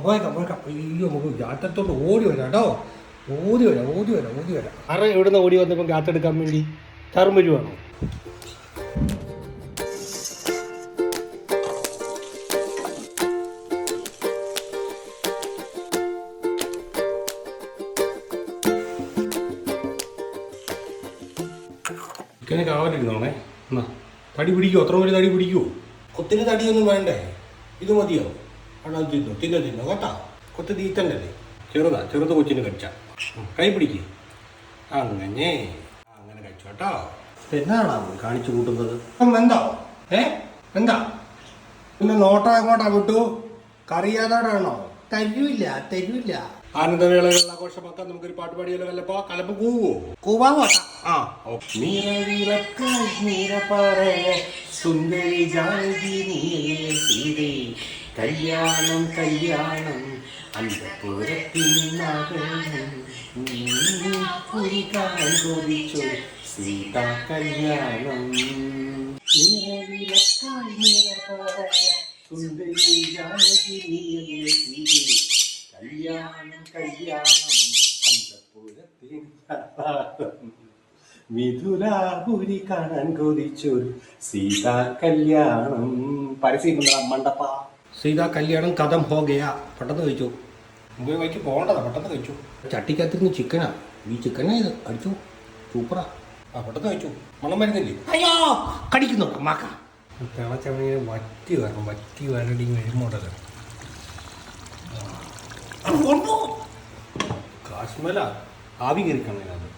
പോയേക്കാം പോയേക്കാം. അയ്യോ നമുക്ക് യാത്രത്തോട്ട് ഓടി വരാം കേട്ടോ. ഓടി വരാം. ആരെ എവിടുന്ന് ഓടി വന്നപ്പോൾ യാത്രെടുക്കാൻ വേണ്ടി ചാറും വരുവാണോ? ചിക്കനെ കാവലിരുന്നോണേ. എന്നാ തടി പിടിക്കുമോ? അത്ര വലിയ തടി പിടിക്കുമോ? ഒത്തിരി തടിയൊന്നും വേണ്ടേ, ഇത് മതിയോ? ആണോ തിന്നോ കേട്ടോ. കൊത്തി തീറ്റണ്ടല്ലേ, ചെറുത് കൊച്ചിന് കഴിച്ച കൈ പിടിക്ക്. അങ്ങനെ കഴിച്ചു കേട്ടോ. എന്നാണോ കാണിച്ചു കൂട്ടുന്നത്? എന്താ എന്താ പിന്നെ നോട്ടം എങ്ങോട്ടാ വിട്ടു? കറിയാതാടാണോ? തരൂല്ല. ആനന്ദവേളകളിൽ ആഘോഷമാക്കാൻ നമുക്കൊരു പാട്ട് പാടിയല്ലോ. കല്ലപ്പോ കലപ്പ് കൂവോ? കൂവാവോ? സുന്ദരി കല്യാണം സീതാ കല്യാണം സുന്ദരി മിഥുലാപുരി കാണാൻ കൊതിച്ചൊരു സീതാ കല്യാണം. പരസ്യം മണ്ടപ്പ. സീതാ കല്യാണം കഥം ഹോഗയാ. പെട്ടെന്ന് കഴിച്ചു. മുമ്പേ വൈക്ക് പോകേണ്ടതാ, പെട്ടെന്ന് കഴിച്ചു. ചട്ടിക്കകത്തിരുന്ന് ചിക്കനാ. ഈ ചിക്കനാ ഇത് അടിച്ചു. സൂപ്പറാ. പെട്ടെന്ന് കഴിച്ചു. മണം വരുന്നില്ലേ? അയ്യോ കടിക്കുന്നു മാക്ക. തിളച്ചവനെ വറ്റി വരടി വരുമ്പോട്ടല്ലോ. കാശ്മല ആവി കയറിക്കണം അതിനകത്ത്.